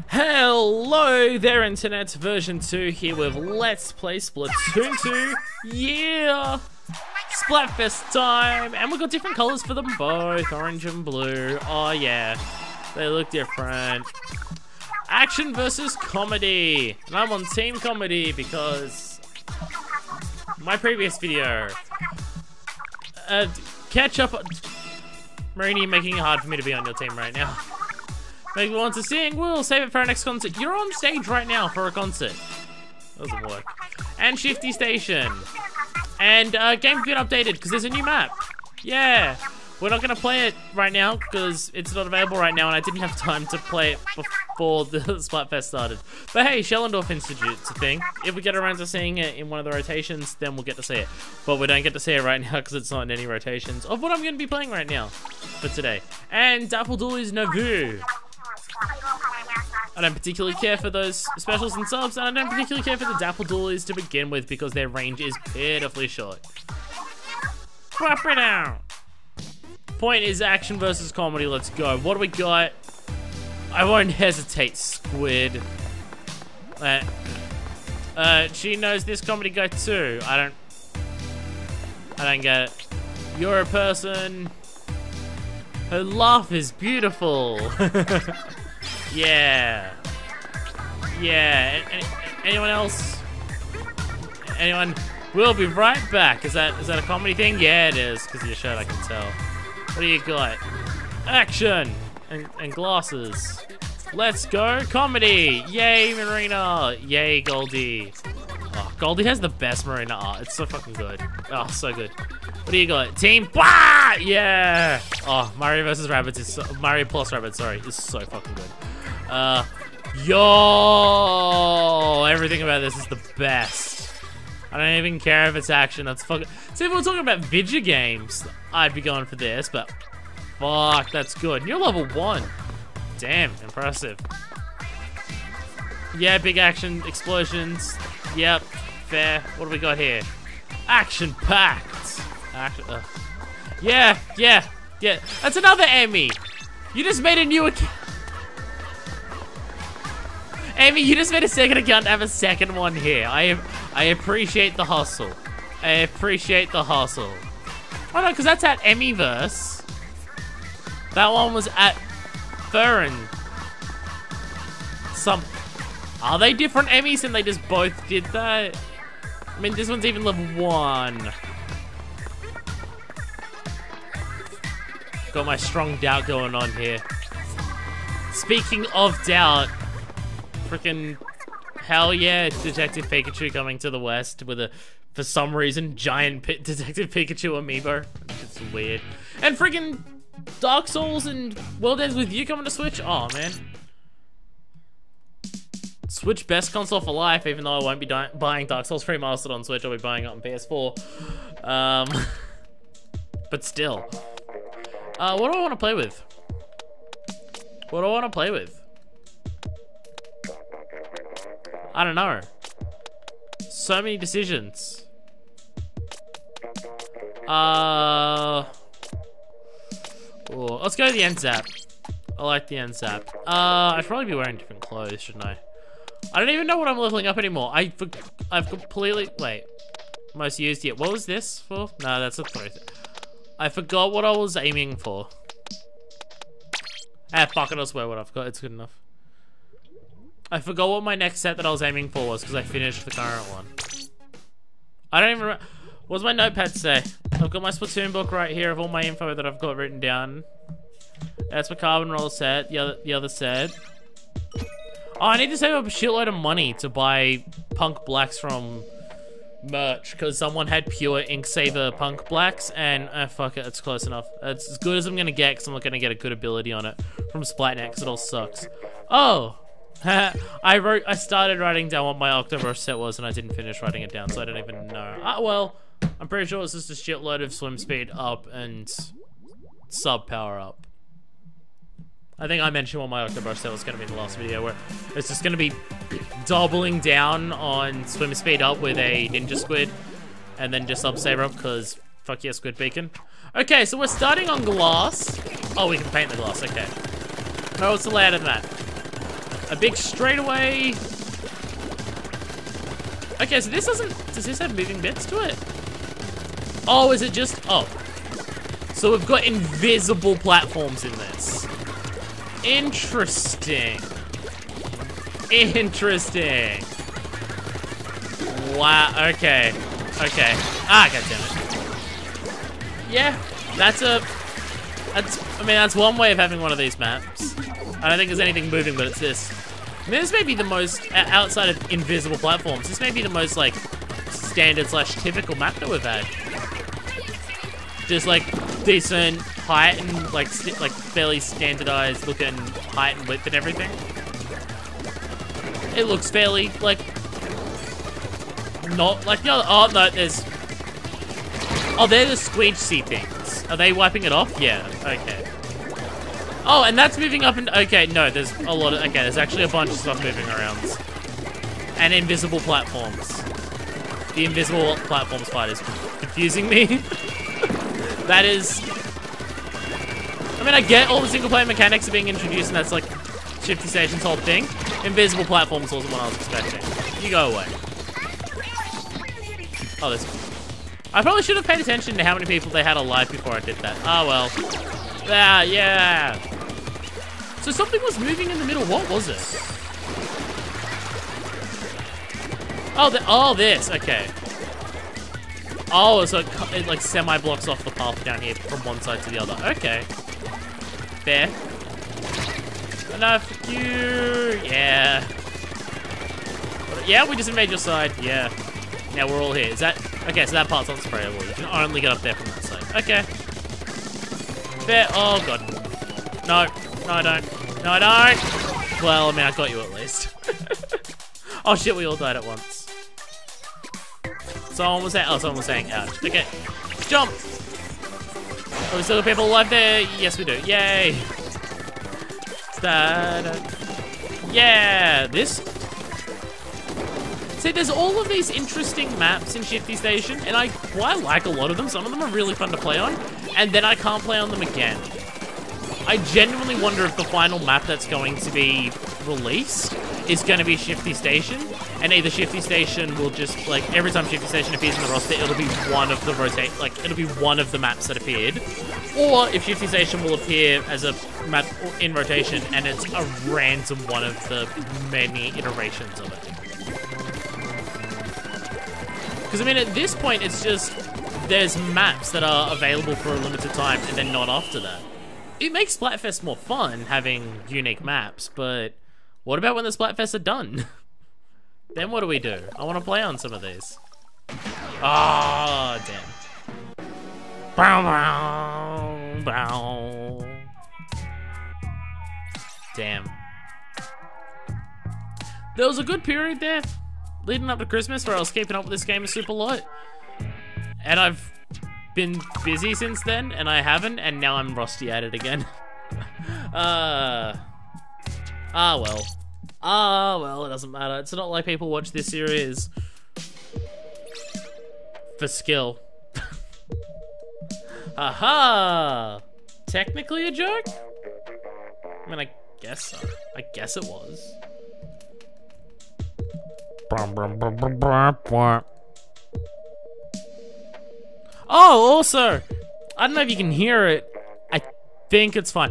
Hello there, Internet. Version 2 here with Let's Play Splatoon 2. Yeah! Splatfest time! And we've got different colours for them both, orange and blue. Oh yeah, they look different. Action versus comedy. And I'm on team comedy because my previous video. Catch up. Marini making it hard for me to be on your team right now. Make me want to sing. We'll save it for our next concert. You're on stage right now for a concert. Doesn't work. And Shifty Station. And game's been updated because there's a new map. Yeah. We're not going to play it right now because it's not available right now and I didn't have time to play it before the Splatfest started. But hey, Shellendorf Institute's a thing. If we get around to seeing it in one of the rotations, then we'll get to see it. But we don't get to see it right now because it's not in any rotations of what I'm going to be playing right now for today. And Dappledooly's Nauvoo. I don't particularly care for those specials and subs, and I don't particularly care for the Dappledoolies to begin with because their range is pitifully short. Pop it out! Point is action versus comedy, let's go. What do we got? I won't hesitate, Squid. She knows this comedy guy too. I don't get it. You're a person. Her laugh is beautiful. Yeah. Yeah. Anyone else? Anyone? We'll be right back. Is that a comedy thing? Yeah, it is. Because of your shirt, I can tell. What do you got? Action and glasses. Let's go comedy. Yay, Marina. Yay, Goldie. Oh, Goldie has the best Marina art. It's so fucking good. Oh, so good. What do you got? Team. Bah! Yeah. Oh, Mario vs. Rabbids is so, Mario plus Rabbids. Sorry, is so fucking good. Yo, everything about this is the best. I don't even care if it's action. That's fucking. See, if we're talking about video games, I'd be going for this, but fuck, that's good. You're level 1. Damn, impressive. Yeah, big action, explosions. Yep, fair. What do we got here? Action packed. Action. Yeah. That's another Emmy. You just made a new account. Amy, you just made a second account to have a second one here. I appreciate the hustle. I appreciate the hustle. Oh no, because that's at Emmyverse. That one was at Furren. Are they different Emmys and they just both did that? I mean, this one's even level 1. Got my strong doubt going on here. Speaking of doubt, freaking hell yeah, Detective Pikachu coming to the West with a, for some reason, giant Detective Pikachu amiibo. It's weird. And freaking Dark Souls and World Ends With You coming to Switch. Oh man. Switch best console for life, even though I won't be buying Dark Souls Remastered on Switch, I'll be buying it on PS4. But still. What do I want to play with? What do I want to play with? I don't know. So many decisions. Let's go to the end zap. I like the end zap. I should probably be wearing different clothes, shouldn't I? I don't even know what I'm leveling up anymore. I've completely wait. Most used yet. What was this for? No, that's a throw. I forgot what I was aiming for. Ah, fuck it. I'll swear what I've got. It's good enough. I forgot what my next set that I was aiming for was because I finished the current one. I don't even remember. What does my notepad say? I've got my Splatoon book right here of all my info that I've got written down. That's my carbon roll set. The other set. Oh, I need to save up a shitload of money to buy Punk Blacks from merch because someone had pure Inksaver Punk Blacks and fuck it, it's close enough. It's as good as I'm gonna get because I'm not gonna get a good ability on it from Splatnet because it all sucks. Oh. I started writing down what my October set was and I didn't finish writing it down, so I don't even know. Well, I'm pretty sure it's just a shitload of swim speed up and sub power up. I think I mentioned what my October set was going to be in the last video, where it's just going to be doubling down on swim speed up with a ninja squid and then just sub saber up because fuck yeah, squid beacon. Okay, so we're starting on glass. Oh, we can paint the glass, okay. No, what's the layout of that? A big straightaway. Okay, so this doesn't... Does this have moving bits to it? Oh, is it just... Oh. So we've got invisible platforms in this. Interesting. Interesting. Wow, okay. Okay. Ah, goddammit. Yeah, that's that's one way of having one of these maps. I don't think there's anything moving, but it's this. I mean, this may be the most, outside of invisible platforms, this may be the most, like, standard/typical map that we've had. Just, like, decent height and, like, fairly standardized looking height and width and everything. It looks fairly, like, not, like, no, oh, no, there's... Oh, they're the squeegee things. Are they wiping it off? Yeah, okay. Oh, and that's moving up and... Okay, no, there's a lot of... Okay, there's actually a bunch of stuff moving around. And invisible platforms. The invisible platforms part is confusing me. That is... I mean, I get all the single-player mechanics are being introduced, and that's, like, Shifty Station's whole thing. Invisible platforms wasn't what I was expecting. You go away. Oh, there's... I probably should have paid attention to how many people they had alive before I did that. Oh, well. Ah, yeah. So something was moving in the middle. What was it? Oh, this. Okay. Oh, so it like semi-blocks off the path down here from one side to the other. Okay. Fair. Enough. You. Yeah. Yeah, we just invade your side. Yeah. Now we're all here. Is that... Okay, so that part's unsprayable. You can only get up there from that side. Okay. Fair. Oh, God. No. No, I don't. No, I don't. Well, I mean, I got you at least. Oh, shit, we all died at once. Someone was saying... Oh, someone was saying ouch. Okay. Jump. Oh, we still got people alive there? Yes, we do. Yay. Yeah. This... See, there's all of these interesting maps in Shifty Station, and I quite like a lot of them. Some of them are really fun to play on, and then I can't play on them again. I genuinely wonder if the final map that's going to be released is going to be Shifty Station, and either Shifty Station will just, like, every time Shifty Station appears in the roster, it'll be one of the it'll be one of the maps that appeared, or if Shifty Station will appear as a map in rotation, and it's a random one of the many iterations of it. Because, I mean, at this point, it's just, there's maps that are available for a limited time, and then not after that. It makes Splatfest more fun, having unique maps, but what about when the Splatfests are done? Then what do we do? I want to play on some of these. Ah, damn. Bow, bow, bow. Damn. There was a good period there, leading up to Christmas, where I was keeping up with this game a super lot. And I've been busy since then, and I haven't, and now I'm rusty at it again. Well. Well, it doesn't matter. It's not like people watch this series for skill. Aha! Technically a joke? I mean, I guess so. I guess it was. Oh, also, I don't know if you can hear it. I think it's fine.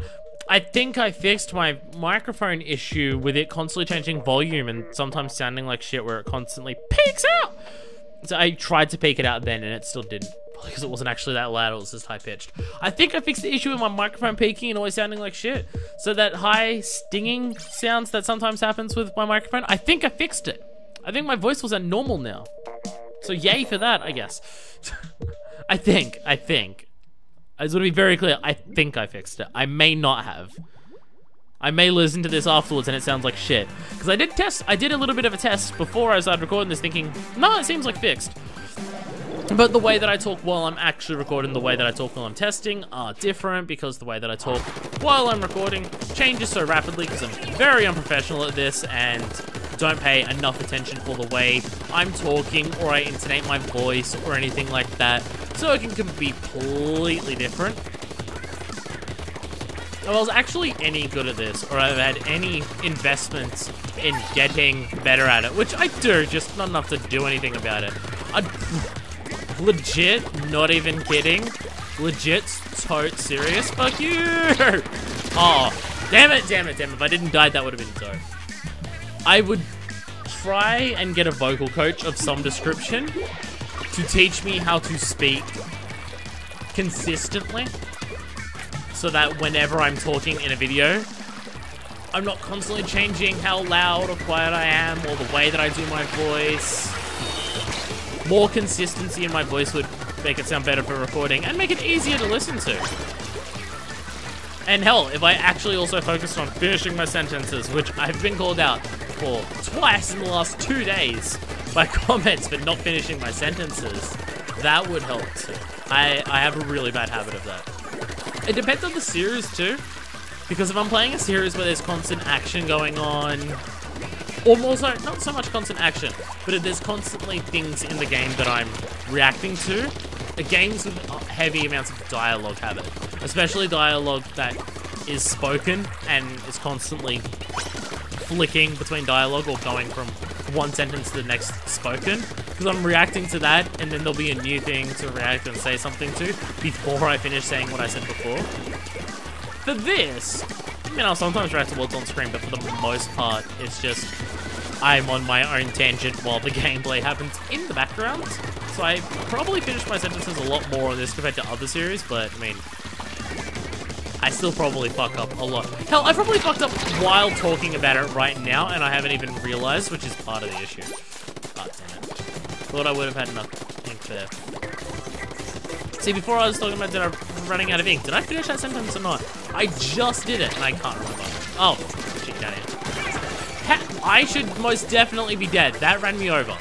I think I fixed my microphone issue with it constantly changing volume and sometimes sounding like shit where it constantly peaks out. So I tried to peak it out then and it still didn't, because it wasn't actually that loud, it was just high pitched. I think I fixed the issue with my microphone peaking and always sounding like shit. So that high stinging sounds that sometimes happens with my microphone, I think I fixed it. I think my voice was at normal now. So yay for that, I guess. I think. I just want to be very clear, I think I fixed it. I may not have. I may listen to this afterwards and it sounds like shit. Because I did a little bit of a test before I started recording this thinking, no, it seems like fixed. But the way that I talk while I'm actually recording, the way that I talk while I'm testing are different, because the way that I talk while I'm recording changes so rapidly because I'm very unprofessional at this and don't pay enough attention for the way I'm talking or I intonate my voice or anything like that. So it can be completely different. I was actually any good at this, or I've had any investments in getting better at it, which I do, just not enough to do anything about it. I'd legit, not even kidding, legit, tote serious, fuck you! Oh, damn it. If I didn't die, that would have been dope. I would try and get a vocal coach of some description to teach me how to speak consistently, so that whenever I'm talking in a video, I'm not constantly changing how loud or quiet I am, or the way that I do my voice. More consistency in my voice would make it sound better for recording, and make it easier to listen to. And hell, if I actually also focused on finishing my sentences, which I've been called out for twice in the last 2 days by comments for not finishing my sentences, that would help too. I have a really bad habit of that. It depends on the series too, because if I'm playing a series where there's constant action going on, or more so, not so much constant action, but if there's constantly things in the game that I'm reacting to, games with heavy amounts of dialogue have it, especially dialogue that is spoken and is constantly flicking between dialogue or going from one sentence to the next spoken, because I'm reacting to that, and then there'll be a new thing to react and say something to before I finish saying what I said before. For this, I'll sometimes react to words on screen, but for the most part, it's just I'm on my own tangent while the gameplay happens in the background. So I probably finish my sentences a lot more on this compared to other series, but I mean, I still probably fuck up a lot. Hell, I probably fucked up while talking about it right now, and I haven't even realized, which is part of the issue. God damn it. Thought I would have had enough ink there. See, before I was talking about running out of ink. Did I finish that sentence or not? I just did it, and I can't remember. Oh, shit, down here. I should most definitely be dead. That ran me over.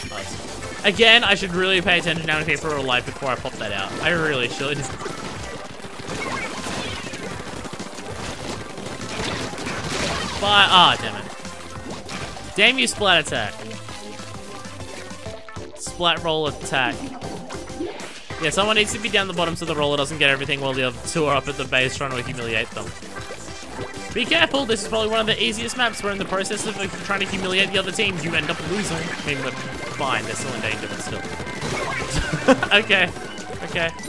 Nice. Again, I should really pay attention to how many people are alive before I pop that out. I really should. Ah, damn it. Damn you, Splat attack. Splat roll attack. Yeah, someone needs to be down the bottom so the roller doesn't get everything while the other two are up at the base trying to humiliate them. Be careful, this is probably one of the easiest maps where in the process of trying to humiliate the other team, you end up losing. I mean, but fine, they're still in danger, but still. Okay,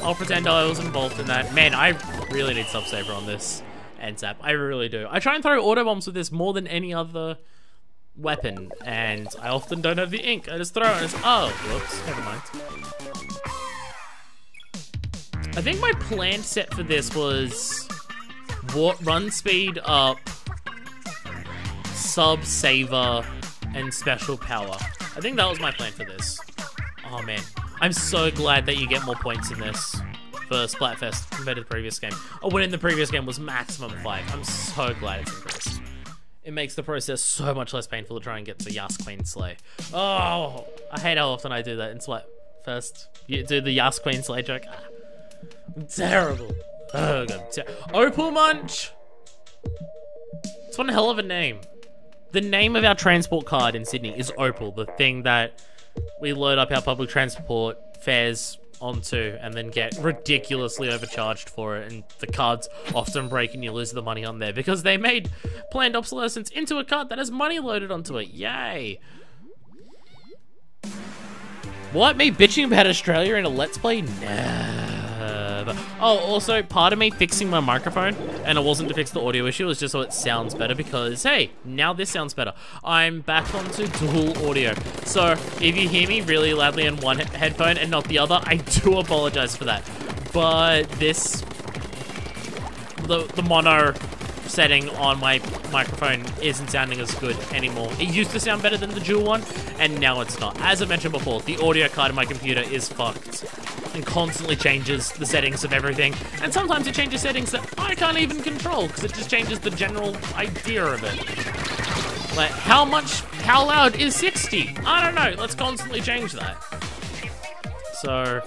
I'll pretend I was involved in that. Man, I really need Subsaver on this end zap. I really do. I try and throw auto bombs with this more than any other weapon, and I often don't have the ink. I just throw it and it's, oh, whoops, never mind. I think my planned set for this was run speed up, sub saver, and special power. I think that was my plan for this. Oh man, I'm so glad that you get more points in this for Splatfest compared to the previous game. Oh, when in the previous game was maximum 5. I'm so glad it's increased. It makes the process so much less painful to try and get to Yas Queen Slay. Oh, I hate how often I do that in Splatfest. You do the Yas Queen Slay joke. I'm terrible. Oh god. Opal Munch! It's one hell of a name. The name of our transport card in Sydney is Opal, the thing that we load up our public transport fares onto and then get ridiculously overcharged for it, and the cards often break and you lose the money on there because they made planned obsolescence into a card that has money loaded onto it. Yay! What? Me bitching about Australia in a Let's Play? Never. Oh, also, part of me fixing my microphone, and it wasn't to fix the audio issue, it was just so it sounds better because, hey, now this sounds better. I'm back onto dual audio. So, if you hear me really loudly in one headphone and not the other, I do apologize for that. But this, the mono setting on my microphone isn't sounding as good anymore. It used to sound better than the dual one, and now it's not. As I mentioned before, the audio card in my computer is fucked and constantly changes the settings of everything, and sometimes it changes settings that I can't even control because it just changes the general idea of it. Like, how loud is 60? I don't know, let's constantly change that. So,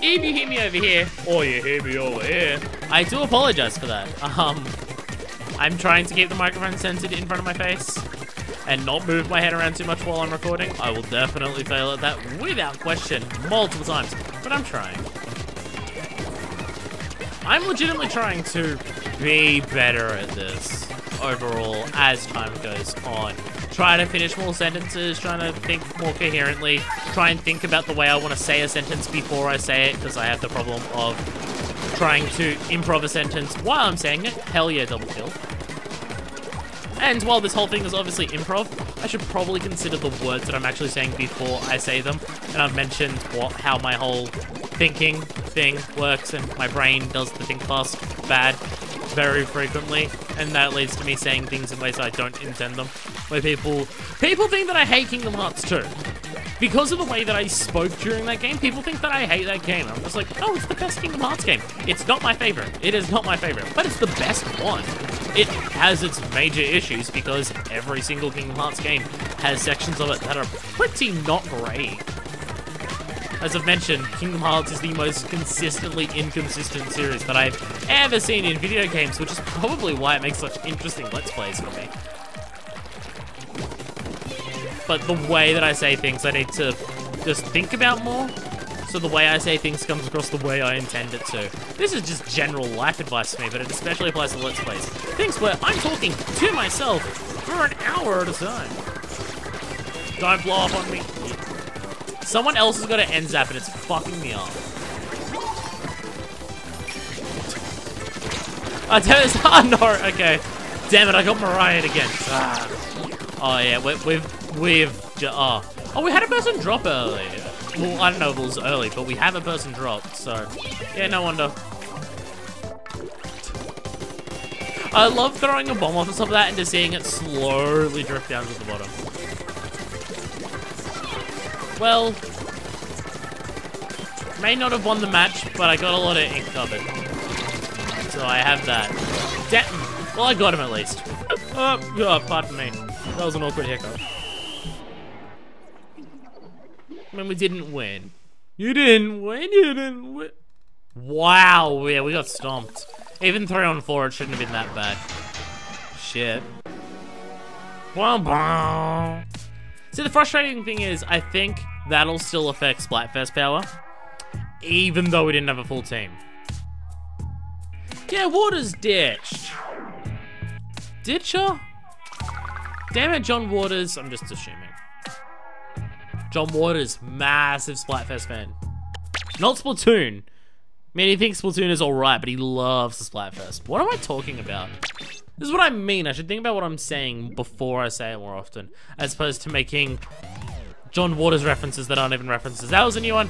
if you hear me over here, or you hear me over here, I do apologize for that. I'm trying to keep the microphone centered in front of my face and not move my head around too much while I'm recording. I will definitely fail at that without question multiple times, but I'm trying. I'm legitimately trying to be better at this overall as time goes on. Try to finish more sentences, trying to think more coherently, try and think about the way I want to say a sentence before I say it, because I have the problem of trying to improv a sentence while I'm saying it. Hell yeah, double kill. And while this whole thing is obviously improv, I should probably consider the words that I'm actually saying before I say them. And I've mentioned how my whole thinking thing works, and my brain does the think fast bad very frequently, and that leads to me saying things in ways I don't intend them. Where people think that I hate Kingdom Hearts 2. Because of the way that I spoke during that game, people think that I hate that game. I'm just like, oh, it's the best Kingdom Hearts game. It's not my favorite. It is not my favorite, but it's the best one. It has its major issues because every single Kingdom Hearts game has sections of it that are pretty not great. As I've mentioned, Kingdom Hearts is the most consistently inconsistent series that I've ever seen in video games, which is probably why it makes such interesting Let's Plays for me. But the way that I say things, I need to just think about more, so the way I say things comes across the way I intend it to. This is just general life advice for me, but it especially applies to Let's Plays. Things where I'm talking to myself for an hour at a time. Don't blow up on me. Someone else has got an end zap and it's fucking me up. Oh, damn it. Oh, no. Okay. Damn it, I got Mariah again. Ah. Oh, yeah, we had a person drop early. Well, I don't know if it was early, but we have a person drop, so yeah, no wonder. I love throwing a bomb off the top of that and just seeing it slowly drift down to the bottom. Well, may not have won the match, but I got a lot of ink covered. So I have that. Well, I got him at least. Oh, pardon me. That was an awkward hiccup. I mean, we didn't win. You didn't win. Wow, yeah, we got stomped. Even 3-on-4, it shouldn't have been that bad. Shit. See, the frustrating thing is, I think that'll still affect Splatfest power, even though we didn't have a full team. Yeah, Waters ditched. Ditcher? Damn it, John Waters. I'm just assuming. John Waters, massive Splatfest fan. Not Splatoon. I mean, he thinks Splatoon is alright, but he loves the Splatfest. What am I talking about? This is what I mean. I should think about what I'm saying before I say it more often, as opposed to making John Waters references that aren't even references. That was a new one.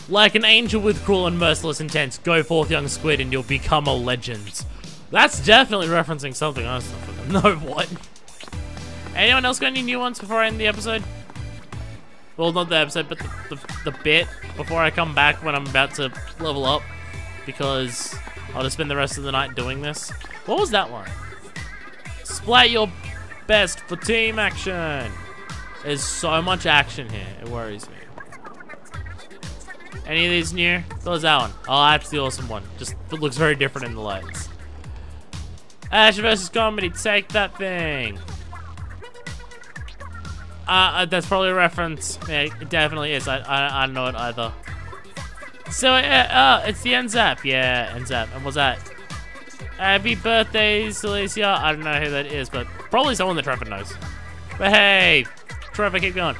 Like an angel with cruel and merciless intent, go forth, young squid, and you'll become a legend. That's definitely referencing something. I don't know what. Anyone else got any new ones before I end the episode? Well, not the episode, but the bit before I come back when I'm about to level up, because I'll just spend the rest of the night doing this. What was that one? Splat your best for team action. There's so much action here. It worries me. Any of these new? What was that one? Oh, that's the awesome one. Just it looks very different in the lights. Ash versus comedy. Take that thing. That's probably a reference. Yeah, it definitely is. I don't know it either. So, it's the NZAP. Yeah, NZAP. And what's that? Happy birthday, Celicia. I don't know who that is, but probably someone that Trevor knows. But hey, Trevor, keep going.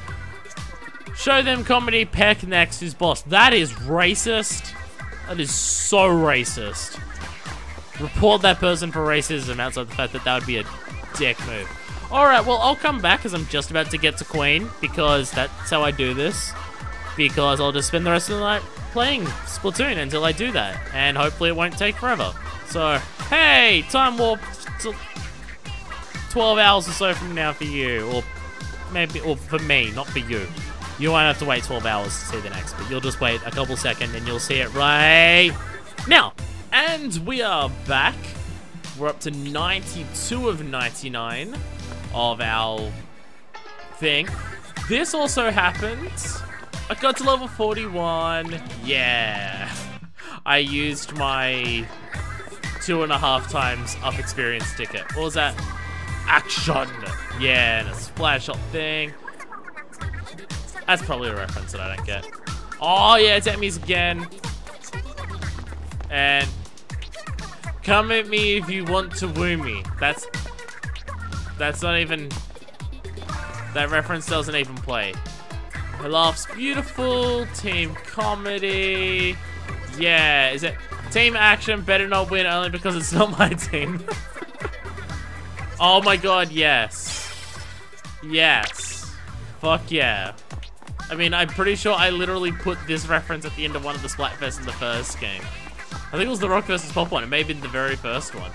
Show them comedy, Peck next is boss. That is racist. That is so racist. Report that person for racism outside the fact that that would be a dick move. Alright, well, I'll come back because I'm just about to get to Queen, because that's how I do this. Because I'll just spend the rest of the night playing Splatoon until I do that. And hopefully it won't take forever. So, hey, time warp to 12 hours or so from now for you. Or maybe, or for me, not for you. You won't have to wait 12 hours to see the next, but you'll just wait a couple seconds and you'll see it right now. And we are back. We're up to 92 of 99 of our thing. This also happened. I got to level 41. Yeah. I used my 2.5 times up experience ticket. What was that? Action. Yeah, and a splash shot thing. That's probably a reference that I don't get. Oh yeah, it's enemies again. And Come at me if you want to woo me. That's not even... That reference doesn't even play. Her laugh's beautiful. Team comedy. Yeah, is it... Team action better not win only because it's not my team. Oh my god, yes. Yes. Fuck yeah. I mean, I'm pretty sure I literally put this reference at the end of one of the Splatfest in the first game. I think it was the Rock vs. Pop one. It may have been the very first one.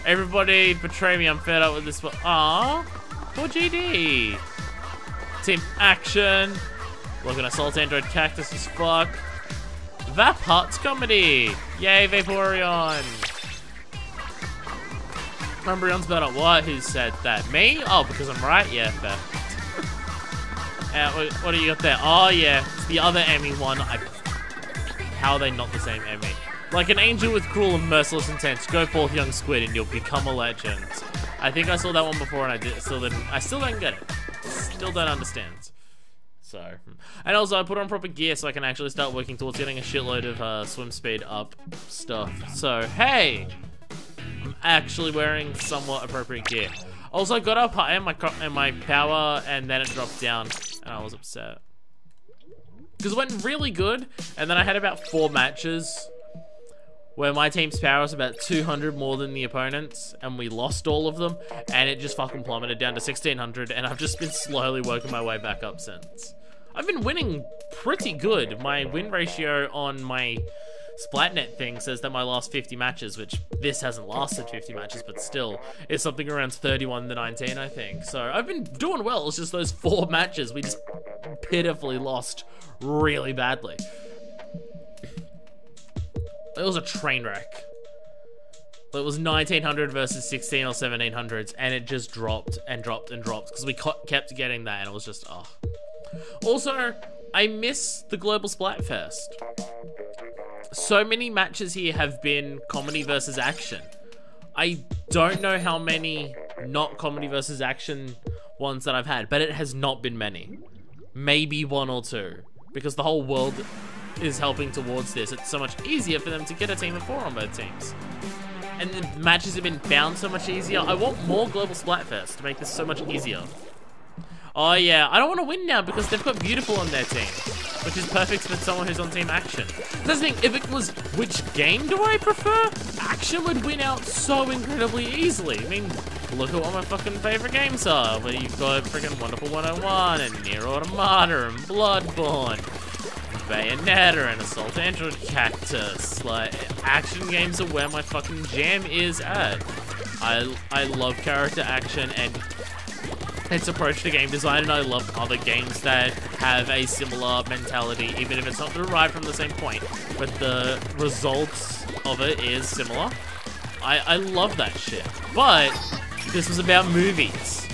Everybody betray me. I'm fed up with this one. Aww. Poor GD. Team action. Look at Assault Android Cactus as fuck. Vap Hearts comedy. Yay, Vaporeon. Umbreon's better. What? Who said that? Me? Oh, because I'm right? Yeah, fair. What do you got there? Oh, yeah. It's the other Emmy one. How are they not the same Emmy? Like an angel with cruel and merciless intent. Go forth, young squid, and you'll become a legend. I think I saw that one before, and I still don't get it. Still don't understand. So, and also I put on proper gear so I can actually start working towards getting a shitload of swim speed up stuff. So, hey! I'm actually wearing somewhat appropriate gear. Also, I got up high in my power, and then it dropped down, and I was upset. Because it went really good, and then I had about 4 matches where my team's power was about 200 more than the opponent's, and we lost all of them, and it just fucking plummeted down to 1600, and I've just been slowly working my way back up since. I've been winning pretty good. My win ratio on my Splatnet thing says that my last 50 matches, which this hasn't lasted 50 matches, but still, is something around 31 to 19, I think. So I've been doing well. It's just those 4 matches we just pitifully lost really badly. It was a train wreck. It was 1900 versus 16 or 1700s, and it just dropped and dropped and dropped because we kept getting that, and it was just, oh. Also, I miss the Global Splatfest. So many matches here have been comedy versus action. I don't know how many not comedy versus action ones that I've had, but it has not been many. Maybe 1 or 2, because the whole world is helping towards this. It's so much easier for them to get a team of 4 on both teams. And the matches have been found so much easier. I want more Global Splatfest to make this so much easier. Oh yeah, I don't want to win now because they've got Beautiful on their team, which is perfect for someone who's on Team Action. That's the thing, if it was which game do I prefer, Action would win out so incredibly easily. I mean, look at what my fucking favorite games are, where you've got freaking Wonderful 101 and Nier Automata and Bloodborne, Bayonetta and Assault Android Cactus. Like, action games are where my fucking jam is at. I love character action and its approach to game design, and I love other games that have a similar mentality, even if it's not derived from the same point, but the results of it is similar. I love that shit. But this was about movies.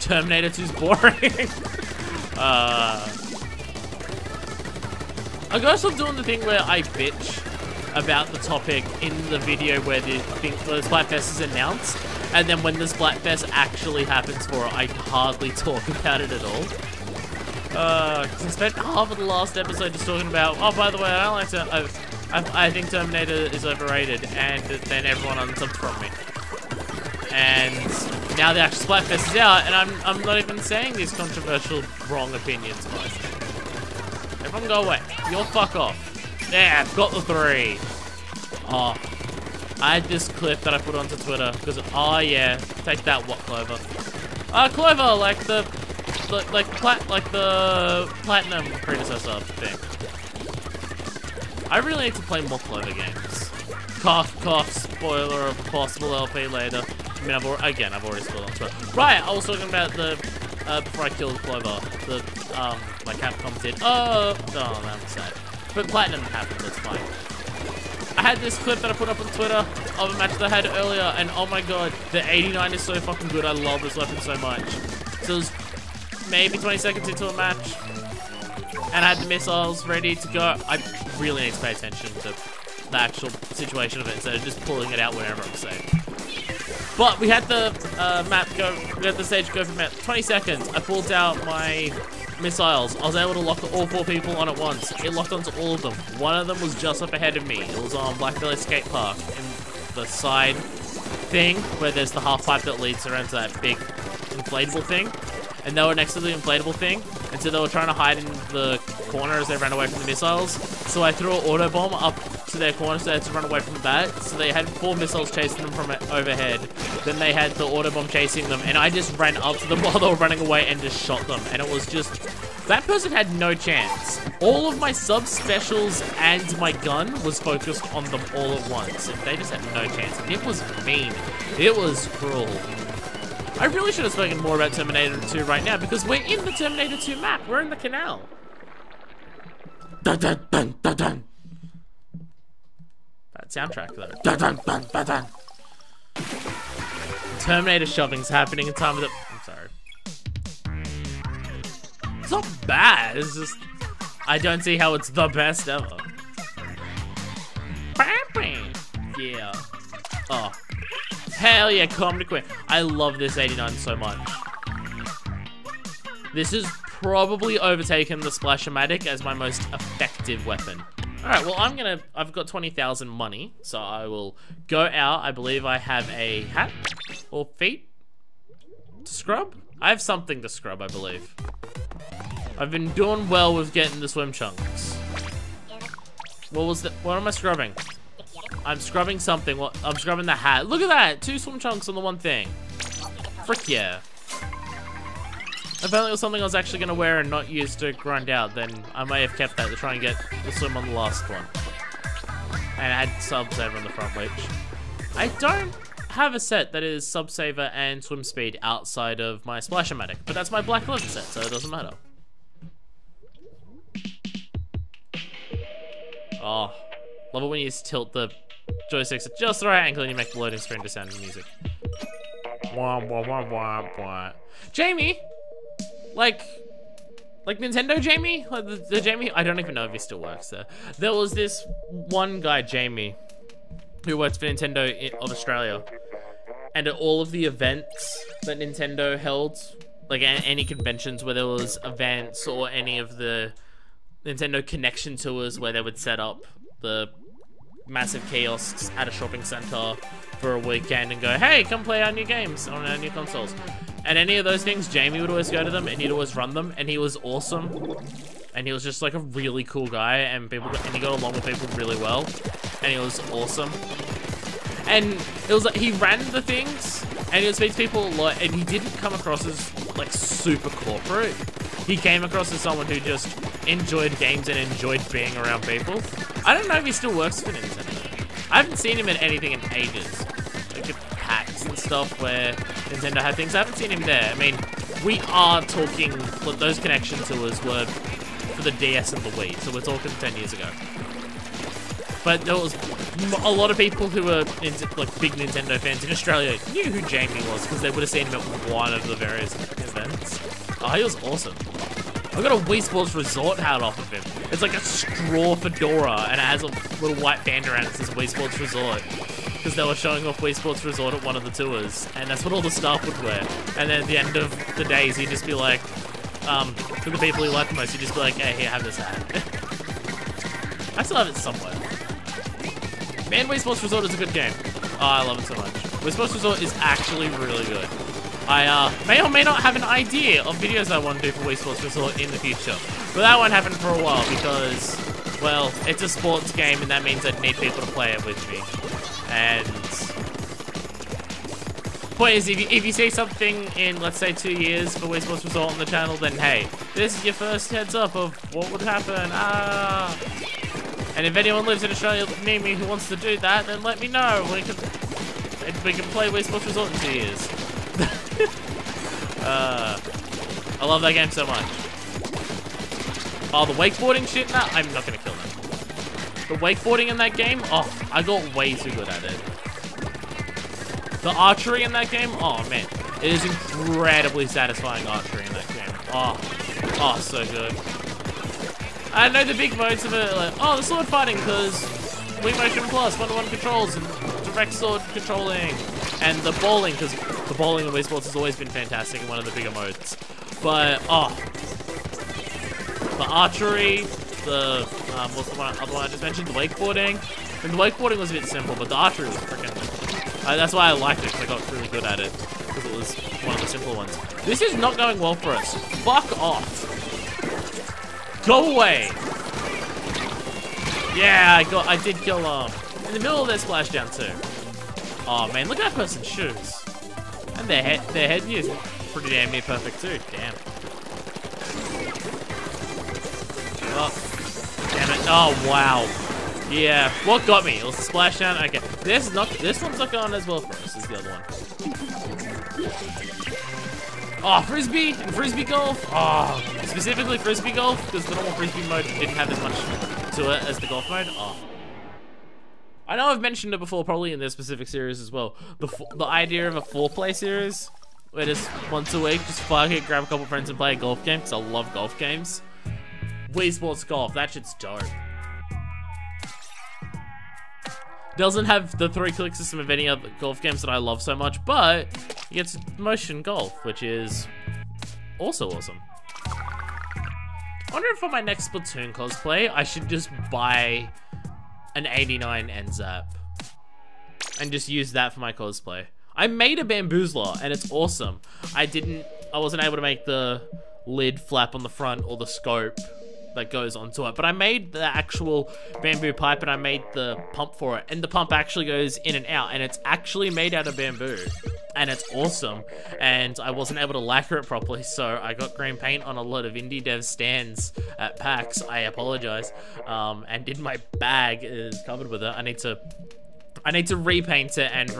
Terminator 2's boring. I gotta stop doing the thing where I bitch about the topic in the video where the Splatfest is announced, and then when the Splatfest actually happens for it, I hardly talk about it at all. Cause I spent half of the last episode just talking about, oh, by the way, I don't like to, I think Terminator is overrated, and then everyone unsubbed from me. And now the actual Splatfest is out, and I'm not even saying these controversial wrong opinions, guys. Everyone go away. You'll fuck off. Yeah, I've got the 3. Oh, I had this clip that I put onto Twitter because, oh yeah, take that, what, Clover? Clover, like the platinum predecessor thing. I really need to play more Clover games. Cough, cough, spoiler of a possible LP later. I mean, I've already spoiled on Twitter. Right, I was talking about the, before I killed Clover, the, like Capcom did. Oh, I'm sad. But Platinum happened, that's fine. I had this clip that I put up on Twitter of a match that I had earlier, and oh my god, the 89 is so fucking good. I love this weapon so much. So it was maybe 20 seconds into a match, and I had the missiles ready to go. I really need to pay attention to the actual situation of it instead of just pulling it out whenever I'm safe. But we had the we had the stage go for about 20 seconds. I pulled out my missiles. I was able to lock all 4 people on at once. It locked onto all of them. One of them was just up ahead of me. It was on Blackbelly Skate Park in the side thing where there's the half pipe that leads around to that big inflatable thing. And they were next to the inflatable thing. And so they were trying to hide in the corner as they ran away from the missiles. So I threw an auto bomb up to their corner so they had to run away from that. So they had 4 missiles chasing them from overhead. Then they had the auto bomb chasing them. And I just ran up to them while they were running away and just shot them. And it was just... that person had no chance. All of my sub-specials and my gun was focused on them all at once. And they just had no chance. And it was mean. It was cruel. I really should have spoken more about Terminator 2 right now because we're in the Terminator 2 map. We're in the canal. Dun, dun, dun, dun, dun. That soundtrack though. Dun, dun, dun, dun, dun. Terminator shoving's happening in time with it. I'm sorry. It's not bad. It's just I don't see how it's the best ever. Yeah. Oh. Hell yeah, Comedy Queen. I love this 89 so much. This has probably overtaken the Splash-O-Matic as my most effective weapon. Alright, well I've got 20,000 money, so I will go out. I believe I have a hat or feet to scrub. I have something to scrub, I believe. I've been doing well with getting the swim chunks. What am I scrubbing? I'm scrubbing something. Well, I'm scrubbing the hat. Look at that! 2 swim chunks on the one thing. Frick yeah. If only it was something I was actually going to wear and not use to grind out, then I may have kept that to try and get the swim on the last one. And add sub-saver on the front, which... I don't have a set that is sub-saver and swim speed outside of my Splash-O-Matic, but that's my Black 11 set, so it doesn't matter. Oh. Love it when you just tilt the joysticks at just the right angle and you make the loading screen to sound music. Wah, wah, wah, wah, wah. Jamie! Like Nintendo Jamie? Like the Jamie? I don't even know if he still works there. There was this one guy, Jamie, who works for Nintendo of Australia. And at all of the events that Nintendo held, like any conventions where there was events or any of the Nintendo connection tours where they would set up the massive kiosks at a shopping center for a weekend and go, hey, come play our new games on our new consoles. And any of those things, Jamie would always go to them and he'd always run them, and he was awesome. And he was just like a really cool guy, and he got along with people really well, and he was awesome. And it was like he ran the things and he would speak to people a lot, and he didn't come across as like super corporate. He came across as someone who just enjoyed games and enjoyed being around people. I don't know if he still works for Nintendo. I haven't seen him at anything in ages. Like at PAX and stuff where Nintendo had things. I haven't seen him there. I mean, we are talking, those connection tours were for the DS and the Wii, so we're talking 10 years ago. But there was a lot of people who were like big Nintendo fans in Australia knew who Jamie was because they would have seen him at one of the various events. Oh, he was awesome. I got a Wii Sports Resort hat off of him. It's like a straw fedora, and it has a little white band around it that says Wii Sports Resort. Because they were showing off Wii Sports Resort at one of the tours, and that's what all the staff would wear. And then at the end of the days, he'd just be like, for the people he liked the most, he'd just be like, hey, here, have this hat. I still have it somewhere. Man, Wii Sports Resort is a good game. Oh, I love it so much. Wii Sports Resort is actually really good. I may or may not have an idea of videos I want to do for Wii Sports Resort in the future. But that won't happen for a while because, well, it's a sports game and that means I'd need people to play it with me. And point is, if you see something in, let's say, 2 years for Wii Sports Resort on the channel, then hey, this is your first heads up of what would happen. And if anyone lives in Australia near me who wants to do that, then let me know. We can play Wii Sports Resort in 2 years. I love that game so much. Oh, the wakeboarding shit? Nah, I'm not gonna kill them. The wakeboarding in that game? Oh, I got way too good at it. The archery in that game? Oh, man. It is incredibly satisfying archery in that game. Oh, so good. I know the big modes of it, like, oh, the sword fighting, because Wii Motion Plus, 1-to-1 controls, and direct sword controlling, and the bowling, because the bowling in Wii Sports has always been fantastic and one of the bigger modes. But, oh, the archery, the what's the other one I just mentioned, the wakeboarding. And the wakeboarding was a bit simple, but the archery was freaking. That's why I liked it, because I got really good at it, because it was one of the simpler ones. This is not going well for us. Fuck off. Go away. Yeah, I did kill in the middle of their splashdown too. Oh man, look at that person's shoes. And their headgear is pretty damn near perfect too. Damn. Oh, damn it. Oh wow. Yeah. What got me? It was the splashdown. Okay. This one's not going as well for us as the other one. Oh, frisbee and frisbee golf. Oh, specifically frisbee golf, because the normal frisbee mode didn't have as much to it as the golf mode. Oh. I know I've mentioned it before, probably in this specific series as well. The idea of a 4-play series, where just once a week, just fuck it, grab a couple friends and play a golf game, because I love golf games. Wii Sports Golf, that shit's dope. Doesn't have the 3-click system of any other golf games that I love so much, but it gets motion golf, which is also awesome. I wonder if for my next Splatoon cosplay, I should just buy an 89 NZAP and just use that for my cosplay. I made a bamboozler and it's awesome. I wasn't able to make the lid flap on the front or the scope that goes onto it, but I made the actual bamboo pipe and I made the pump for it, and the pump actually goes in and out, and it's actually made out of bamboo, and it's awesome. And I wasn't able to lacquer it properly, so I got green paint on a lot of indie dev stands at PAX. I apologize. And in my bag is covered with it. I need to repaint it and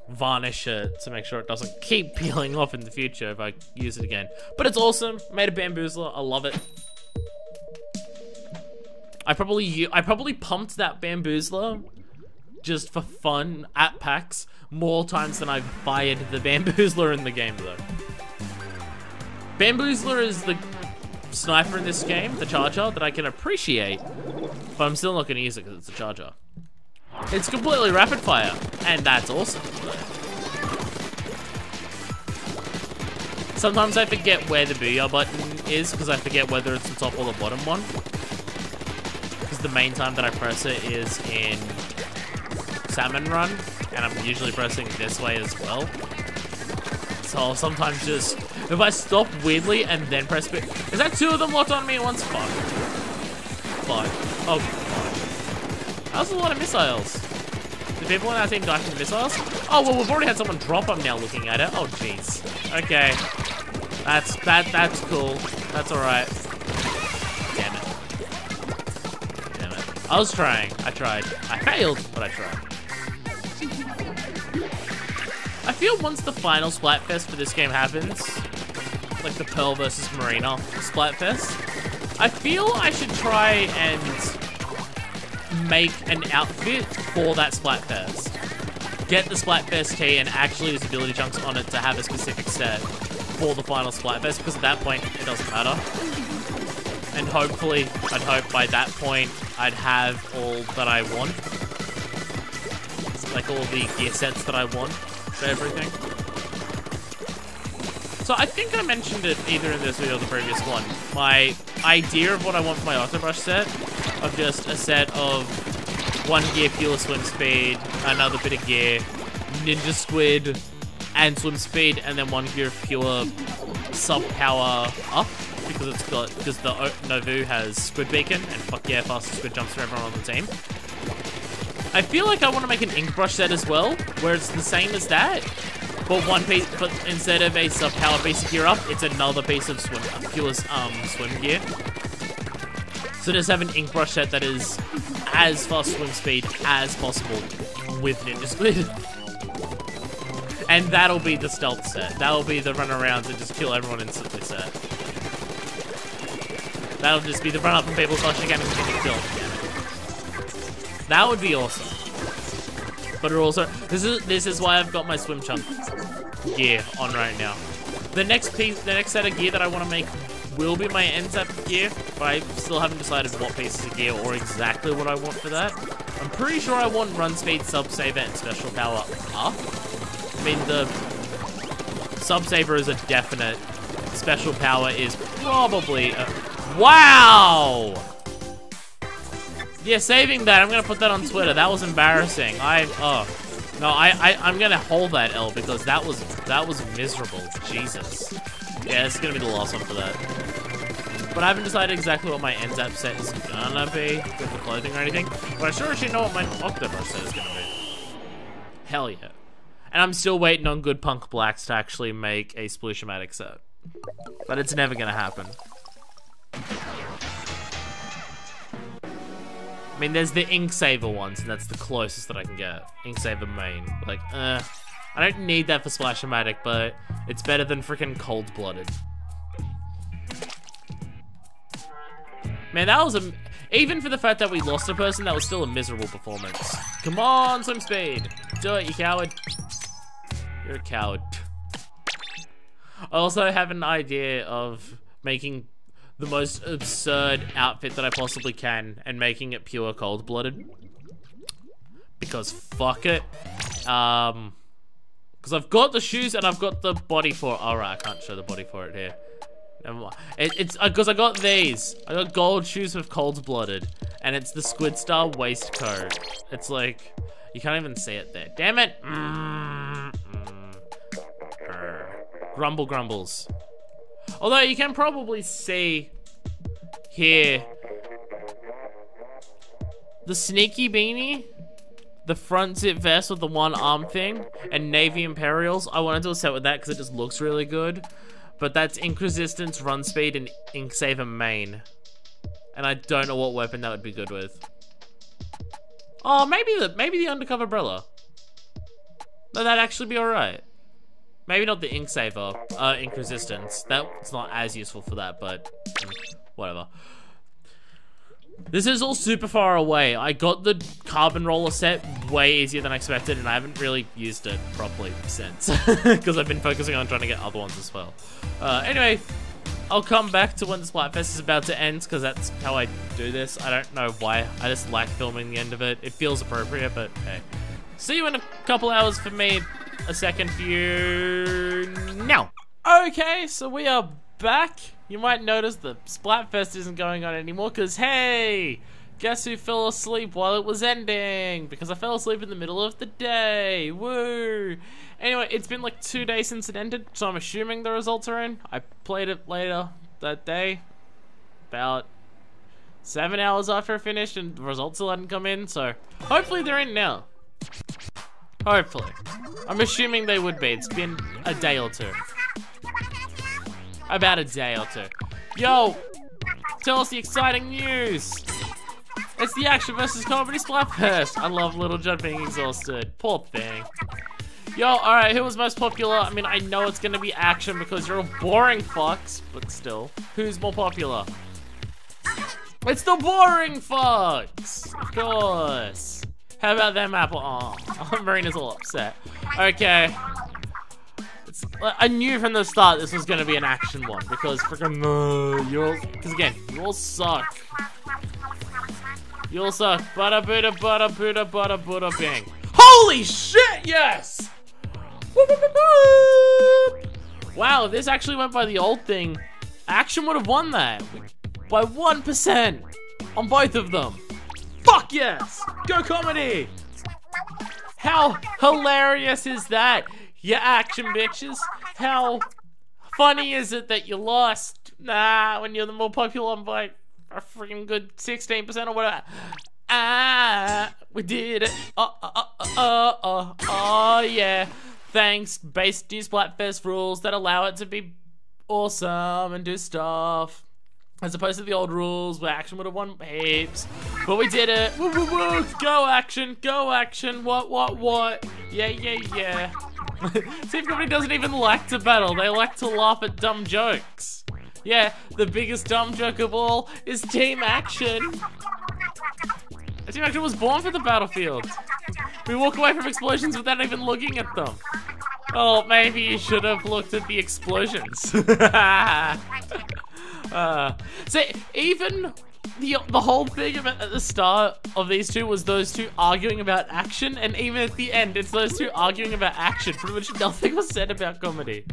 varnish it to make sure it doesn't keep peeling off in the future if I use it again. But it's awesome. Made a bamboozler. I love it. I probably pumped that bamboozler just for fun at PAX more times than I've fired the bamboozler in the game though. Bamboozler is the sniper in this game, the charger, that I can appreciate, but I'm still not gonna use it because it's a charger. It's completely rapid fire, and that's awesome. Sometimes I forget where the booyah button is because I forget whether it's the top or the bottom one. Because the main time that I press it is in Salmon Run, and I'm usually pressing this way as well. So I'll sometimes just, if I stop weirdly and then press B, is that 2 of them locked on me at once? Fuck. Fuck. Oh, fuck. That was a lot of missiles. Do people on our team die from the missiles? Oh, well, we've already had someone drop them now looking at it. Oh, jeez. Okay. That's cool. That's alright. Damn it. Damn it. I was trying. I tried. I failed, but I tried. I feel once the final Splatfest for this game happens, like the Pearl versus Marina Splatfest, I feel I should try and make an outfit for that Splatfest. Get the Splatfest tee and actually use ability chunks on it to have a specific set for the final Splatfest, because at that point, it doesn't matter. And hopefully, I'd hope by that point, I'd have all that I want. Like all the gear sets that I want for everything. So I think I mentioned it either in this video or the previous one. My idea of what I want for my Octobrush set, of just a set of 1 gear pure swim speed, another bit of gear, ninja squid, and swim speed, and then 1 gear of pure sub power up, because the Novu has squid beacon, and fuck yeah, fastest squid jumps for everyone on the team. I feel like I want to make an ink brush set as well, where it's the same as that, but one piece, but instead of a sub power piece of gear up, it's another piece of pure swim gear. So just have an ink brush set that is as fast swim speed as possible with ninja squid. And that'll be the stealth set. That'll be the run around and just kill everyone instantly set. That'll just be the run up and people slash again and get killed again. That would be awesome. But it also, this is why I've got my swim chunk gear on right now. The next set of gear that I want to make will be my NZAP gear, but I still haven't decided what pieces of gear or exactly what I want for that. I'm pretty sure I want run speed, sub saver, and special power up. I mean, the sub saver is a definite. Special power is probably Wow! Yeah, saving that. I'm gonna put that on Twitter. That was embarrassing. I'm gonna hold that L because that was miserable. Jesus. Yeah, this is gonna be the last one for that. But I haven't decided exactly what my NZAP set is gonna be with the clothing or anything. But I sure actually know what my Octobus set is gonna be. Hell yeah. And I'm still waiting on Good Punk Blacks to actually make a Splushamatic set. But it's never gonna happen. I mean, there's the Inksaver ones, and that's the closest that I can get. Inksaver main. Like, I don't need that for Splashomatic, but it's better than freaking Cold-Blooded. Man, that was a... Even for the fact that we lost a person, that was still a miserable performance. Come on, swim speed. Do it, you coward. You're a coward. I also have an idea of making the most absurd outfit that I possibly can and making it pure cold-blooded. Because fuck it. Because I've got the shoes and I've got the body for it. Alright, I can't show the body for it here. Never mind. It's because I got these. I got gold shoes with cold-blooded. And it's the Squid Star waistcoat. It's like, you can't even see it there. Damn it! Grumble grumbles. Although you can probably see here the sneaky beanie, the front zip vest with the one arm thing, and Navy Imperials. I want to do a set with that because it just looks really good. But that's Ink Resistance, Run Speed, and Inksaver main. And I don't know what weapon that would be good with. Oh, maybe the Undercover Umbrella. No, that'd actually be alright. Maybe not the Inksaver, Ink Resistance. That's not as useful for that, but whatever. This is all super far away. I got the Carbon Roller set way easier than I expected, and I haven't really used it properly since. Because I've been focusing on trying to get other ones as well. Anyway, I'll come back to when the Splatfest is about to end, because that's how I do this. I don't know why. I just like filming the end of it. It feels appropriate, but hey. See you in a couple hours for me. A second for you now. Okay, so we are back. You might notice the Splatfest isn't going on anymore because, hey, guess who fell asleep while it was ending? Because I fell asleep in the middle of the day. Woo! Anyway, it's been like 2 days since it ended, so I'm assuming the results are in. I played it later that day, about 7 hours after I finished, and the results still hadn't come in, so hopefully they're in now. Hopefully. I'm assuming they would be. It's been a day or two. About a day or two. Yo! Tell us the exciting news! It's the Action vs. Comedy Splatfest! I love Little John being exhausted. Poor thing. Yo, alright, who was most popular? I mean, I know it's gonna be Action because you're all boring fucks, but still. Who's more popular? It's the boring fucks! Of course. How about them, Apple? Oh, Marina's all upset. Okay. I knew from the start this was gonna be an Action one because freaking because again, you all suck. You all suck. Butter, butter, butter, butter, butter, butter, bang. Holy shit! Yes! Wow, if this actually went by the old thing, Action would have won that by 1% on both of them. Fuck yes! Go Comedy! How hilarious is that? You Action bitches. How funny is it that you lost? Nah, when you're the more popular one by a freaking good 16% or whatever. We did it. Oh yeah. Thanks, based new Splatfest rules that allow it to be awesome and do stuff. As opposed to the old rules where Action would have won heaps. But we did it. Woo, woo, woo. Go Action. Go Action. What? Yeah. Team Comedy doesn't even like to battle. They like to laugh at dumb jokes. Yeah, the biggest dumb joke of all is Team Action. Team Action was born for the battlefield. We walk away from explosions without even looking at them. Oh, maybe you should have looked at the explosions. See, even the whole thing about at the start of these two was those two arguing about Action, and even at the end, it's those two arguing about Action. Pretty much nothing was said about Comedy.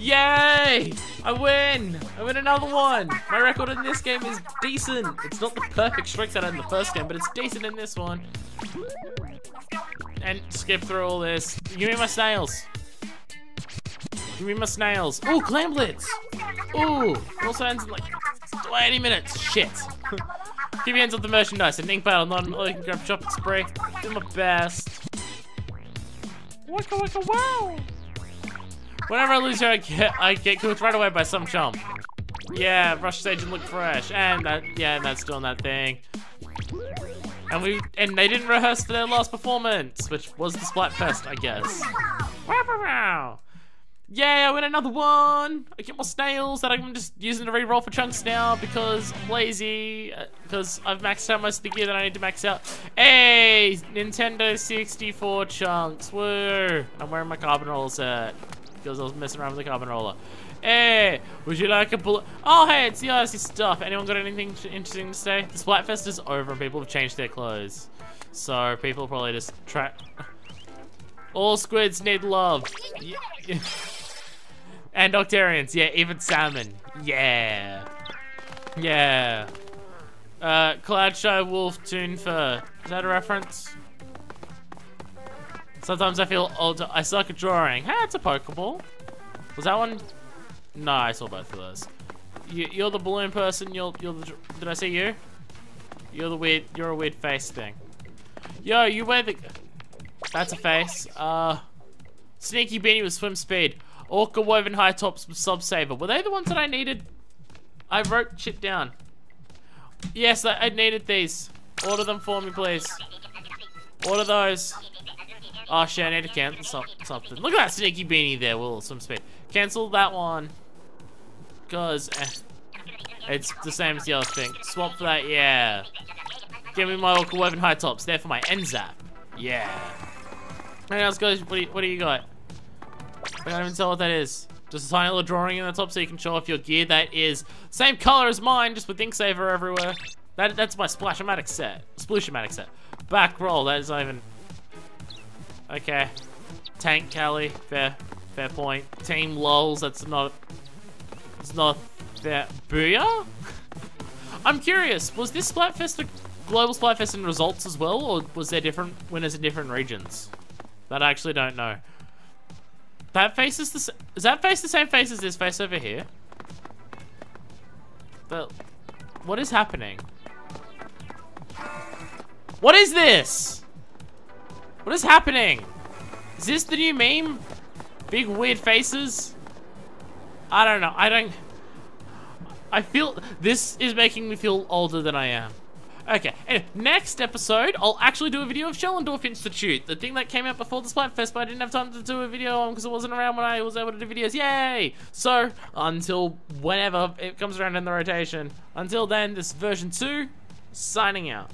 Yay! I win! I win another one! My record in this game is decent. It's not the perfect streak that I had in the first game, but it's decent in this one. And skip through all this. Give me my snails. Give me my snails. Ooh, Clam Blitz! Ooh! It also ends in like 20 minutes. Shit. Keep your hands off the merchandise. An ink battle, not an all you can grab shopping spree. Do my best. Waka waka wow! Whenever I lose here, I get cooked right away by some chump. Yeah, rush stage and look fresh. And that, yeah, and that's doing that thing. And they didn't rehearse for their last performance, which was the Splatfest, I guess. Wow! Yeah, I win another one. I get more snails that I'm just using to re-roll for chunks now because I'm lazy. Because I've maxed out most of the gear that I need to max out. Hey, Nintendo 64 chunks. Woo! I'm wearing my carbon roller set because I was messing around with the carbon roller. Hey, would you like a bullet? Oh, hey, it's the RC stuff. Anyone got anything interesting to say? The Splatfest is over and people have changed their clothes. So people probably just try. All squids need love. Yeah. And Octarians, yeah, even salmon. Yeah. Yeah. Cloud Shy Wolf Toon Fur. Is that a reference? Sometimes I feel older. I suck at drawing. Hey, it's a Pokeball. Was that one? No, I saw both of those. You're the balloon person. You're the. Did I see you? You're the weird. You're a weird face thing. Yo, you wear the. That's a face. Sneaky Beanie with swim speed. Orca woven high tops with sub saver. Were they the ones that I needed? I wrote shit down. Yes, I needed these. Order them for me, please. Order those. Oh shit, I need to cancel something. Look at that Sneaky Beanie there, will swim speed. Cancel that one. Cause it's the same as the other thing. Swap for that, yeah. Give me my Orca woven high tops. They're for my NZAP. Yeah. Hey, let's go. What do you got? I can't even tell what that is. Just a tiny little drawing in the top so you can show off your gear. That is same color as mine, just with ink saver everywhere. That's my Splash-O-Matic set. Splosh-O-Matic set. Back roll, that is not even... Okay. Tank Callie, fair point. Team Lols, that's not... It's not fair. Booyah? I'm curious, was this Splatfest a global Splatfest in results as well, or was there different winners in different regions? That I actually don't know. That face is the is that face the same face as this face over here? But what is happening? What is this? What is happening? Is this the new meme? Big weird faces? I don't know. I feel this is making me feel older than I am. Okay, anyway, next episode, I'll actually do a video of Schellendorf Institute, the thing that came out before the Splatfest, but I didn't have time to do a video on because it wasn't around when I was able to do videos. Yay! So, until whenever it comes around in the rotation, until then, this is version 2, signing out.